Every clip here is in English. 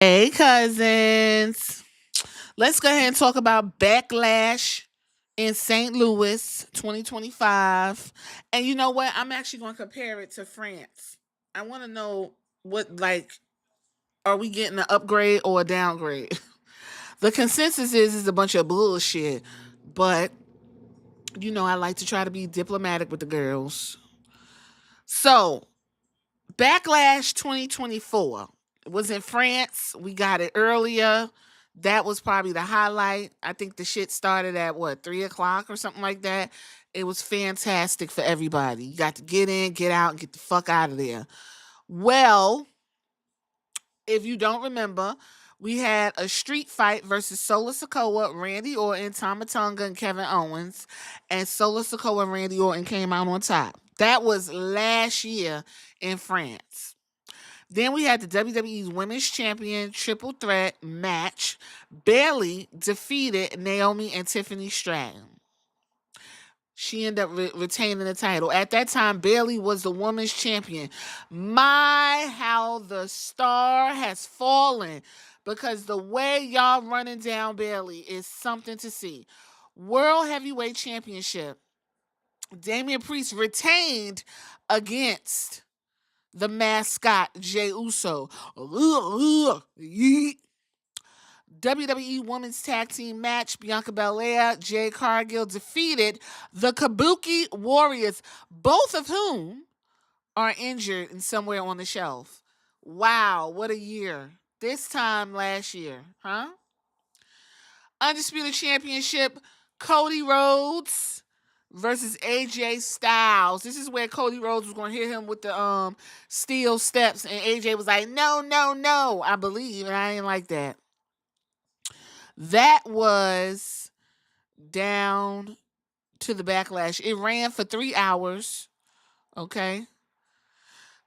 Hey, cousins. Let's go ahead and talk about Backlash in St. Louis 2025. And you know what? I'm actually going to compare it to France. I want to know are we getting an upgrade or a downgrade? The consensus is a bunch of bullshit. But, I like to try to be diplomatic with the girls. So, Backlash 2024 was in France. We got it earlier. That was probably the highlight. I think the shit started at 3 o'clock or something like that. It was fantastic for everybody. You got to get in, get out, and get the fuck out of there. Well, if you don't remember, we had a street fight versus Sola Sokoa, Randy Orton, Tama Tonga, and Kevin Owens. And Sola Sokoa and Randy Orton came out on top. That was last year in France. Then we had the WWE's Women's Champion Triple Threat match. Bayley defeated Naomi and Tiffany Stratton. She ended up retaining the title. At that time, Bayley was the women's champion. My, how the star has fallen, because the way y'all running down Bayley is something to see. World Heavyweight Championship. Damian Priest retained against the mascot Jey Uso. WWE Women's Tag Team match, Bianca Belair, Jade Cargill defeated the Kabuki Warriors, both of whom are injured and somewhere on the shelf. Wow, what a year. This time last year, huh? Undisputed Championship, Cody Rhodes versus AJ Styles. This is where Cody Rhodes was going to hit him with the steel steps, and AJ was like, "No, no, no," I believe, and I ain't like that. That was down to the Backlash. It ran for 3 hours. Okay.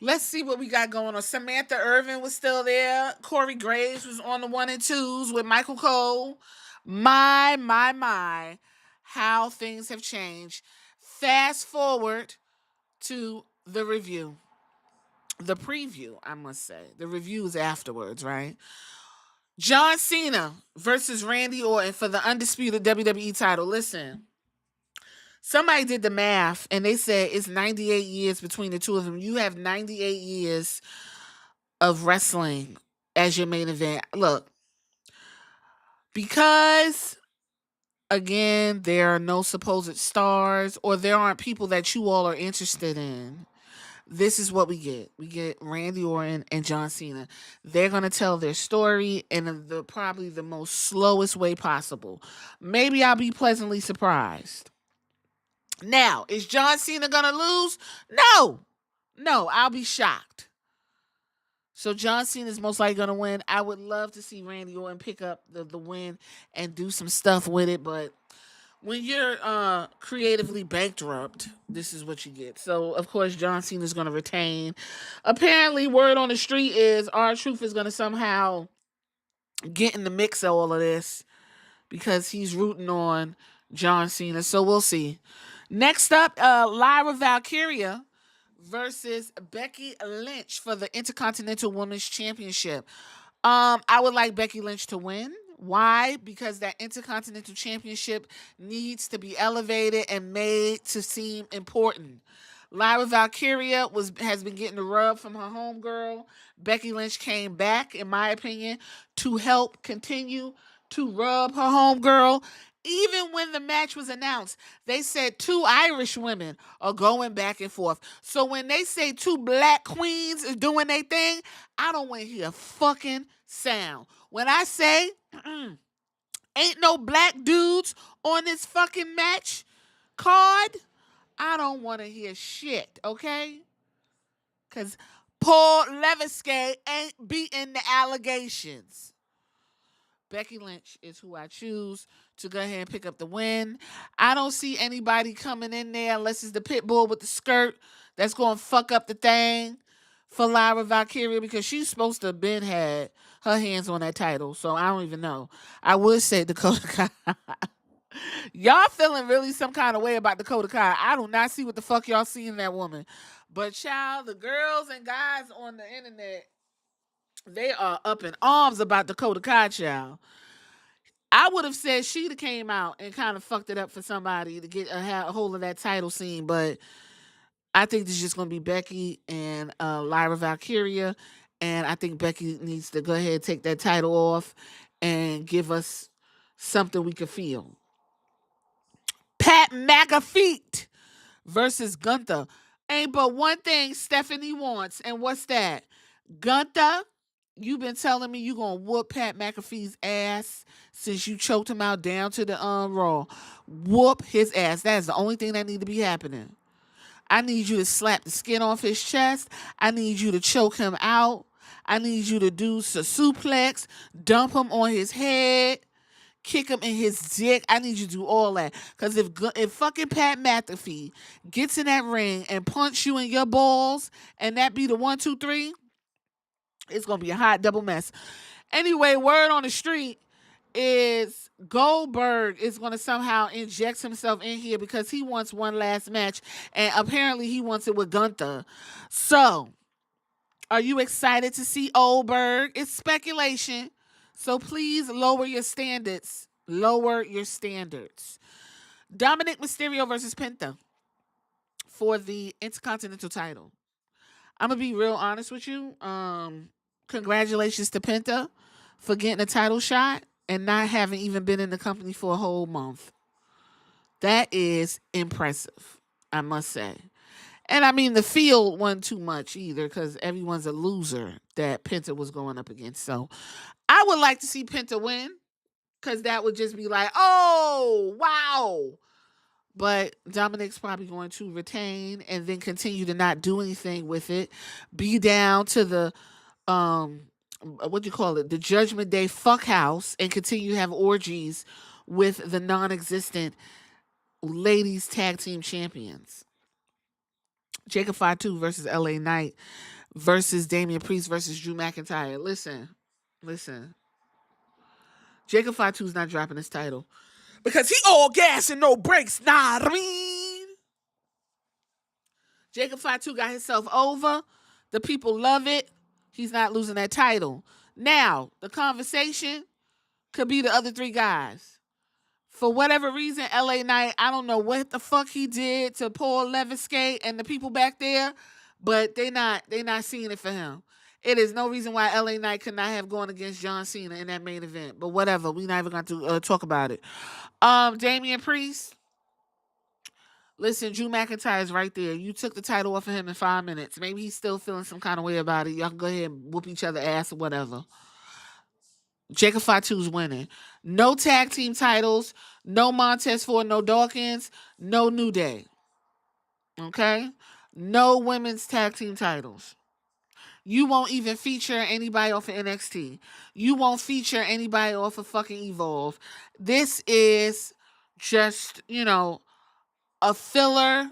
Let's see what we got going on. Samantha Irvin was still there. Corey Graves was on the 1 and 2s with Michael Cole. My. How things have changed. Fast forward to the review. The preview, I must say. The review is afterwards, right? John Cena versus Randy Orton for the undisputed WWE title. Listen, somebody did the math and they said it's 98 years between the two of them. You have 98 years of wrestling as your main event. Look, because again, there are no supposed stars or there aren't people that you all are interested in. This is what we get. We get Randy Orton and John Cena. They're gonna tell their story in probably the most slowest way possible. Maybe I'll be pleasantly surprised. Now, is John Cena gonna lose? No, I'll be shocked. So John Cena is most likely gonna win. I would love to see Randy Orton pick up the win and do some stuff with it, but when you're creatively bankrupt, this is what you get. So of course John Cena is going to retain. Apparently, word on the street is R-Truth is going to somehow get in the mix of all of this because he's rooting on John Cena. So we'll see. Next up, Lyra Valkyria versus Becky Lynch for the Intercontinental Women's Championship. I would like Becky Lynch to win. Why? Because that Intercontinental Championship needs to be elevated and made to seem important. Lyra Valkyria has been getting the rub from her homegirl. Becky Lynch came back, in my opinion, to help continue to rub her homegirl. Even when the match was announced, they said two Irish women are going back and forth. So when they say two black queens is doing their thing, I don't want to hear a fucking sound. When I say ain't no black dudes on this fucking match card, I don't want to hear shit, okay? Because Paul Levinsky ain't beating the allegations. Becky Lynch is who I choose to go ahead and pick up the win. I don't see anybody coming in there unless it's the pit bull with the skirt that's going to fuck up the thing for Lyra Valkyria, because she's supposed to have been had her hands on that title. So I don't even know. I would say Dakota Kai. Y'all feeling really some kind of way about Dakota Kai. I do not see what the fuck y'all see in that woman. But child, the girls and guys on the internet, They are up in arms about Dakota Kai, child. I would have said she'd have came out and kind of fucked it up for somebody to get a hold of that title scene, but I think this is just going to be Becky and Lyra Valkyria, and I think Becky needs to go ahead and take that title off and give us something we can feel. Pat McAfee versus Gunther. Ain't but one thing Stephanie wants, and what's that? Gunther, you've been telling me you gonna whoop Pat McAfee's ass since you choked him out down to the Raw. Whoop his ass. That is the only thing that need to be happening. I need you to slap the skin off his chest. I need you to choke him out. I need you to do a suplex, dump him on his head, kick him in his dick. I need you to do all that. Because if fucking Pat McAfee gets in that ring and punch you in your balls, and that be the 1, 2, 3, it's going to be a hot double mess. Anyway, word on the street is Goldberg is going to somehow inject himself in here because he wants one last match, and apparently he wants it with Gunther. So, are you excited to see Goldberg? It's speculation, so please lower your standards. Lower your standards. Dominic Mysterio versus Penta for the Intercontinental title. I'm going to be real honest with you. Congratulations to Penta for getting a title shot and not having even been in the company for a whole month. That is impressive, I must say. And I mean, the field wasn't too much either because everyone's a loser that Penta was going up against. So I would like to see Penta win because that would just be like, oh, wow. But Dominic's probably going to retain and then continue to not do anything with it. Be down to the what do you call it? The Judgment Day fuck house and continue to have orgies with the non-existent ladies tag team champions. Jacob Fatu versus LA Knight versus Damian Priest versus Drew McIntyre. Listen. Jacob Fatu's not dropping his title because he all gas and no brakes. Nah, I mean. Jacob Fatu got himself over. The people love it. He's not losing that title. Now, the conversation could be the other three guys. For whatever reason, LA Knight, I don't know what the fuck he did to Paul Leviskate and the people back there, but they not seeing it for him. It is no reason why LA Knight could not have gone against John Cena in that main event. But whatever, we're not even going to talk about it. Damian Priest. Listen, Drew McIntyre is right there. You took the title off of him in 5 minutes. Maybe he's still feeling some kind of way about it. Y'all can go ahead and whoop each other ass or whatever. Jacob Fatu's winning. No tag team titles. No Montez Ford. No Dawkins. No New Day. Okay? No women's tag team titles. You won't even feature anybody off of NXT. You won't feature anybody off of fucking Evolve. This is just, a filler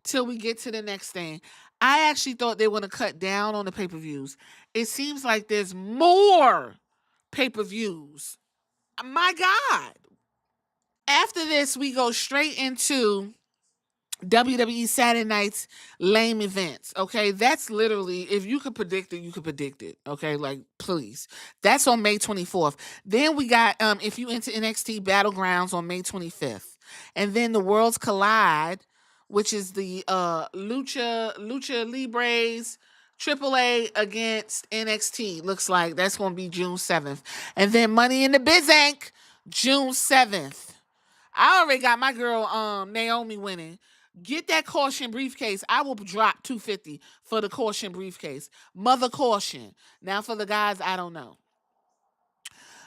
till we get to the next thing. I actually thought they were going to cut down on the pay-per-views. It seems like there's more pay-per-views. My God. After this, we go straight into WWE Saturday Night's lame events. Okay, that's literally, if you could predict it, you could predict it. Okay, like, please. That's on May 24th. Then we got, if you into NXT Battlegrounds on May 25th. And then the Worlds Collide, which is the Lucha Libres AAA against NXT. Looks like that's going to be June 7th. And then Money in the Bizank, June 7th. I already got my girl Naomi winning. Get that caution briefcase. I will drop $250 for the caution briefcase. Mother caution. Now for the guys, I don't know.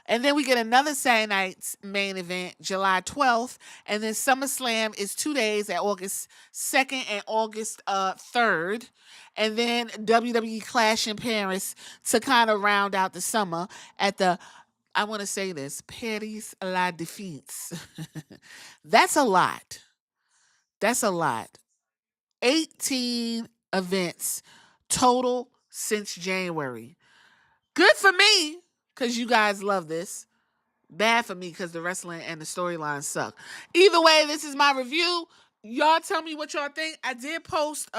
And then we get another Saturday night's main event, July 12th. And then SummerSlam is 2 days at August 2nd and August 3rd. And then WWE Clash in Paris to kind of round out the summer at the, I want to say this, Paris La Défense. That's a lot. 18 events total since January. Good for me, because you guys love this. Bad for me, because the wrestling and the storylines suck. Either way, this is my review. Y'all tell me what y'all think. I did post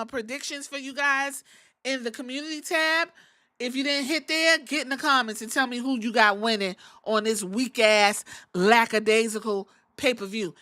predictions for you guys in the community tab. If you didn't hit there, get in the comments and tell me who you got winning on this weak ass lackadaisical pay-per-view.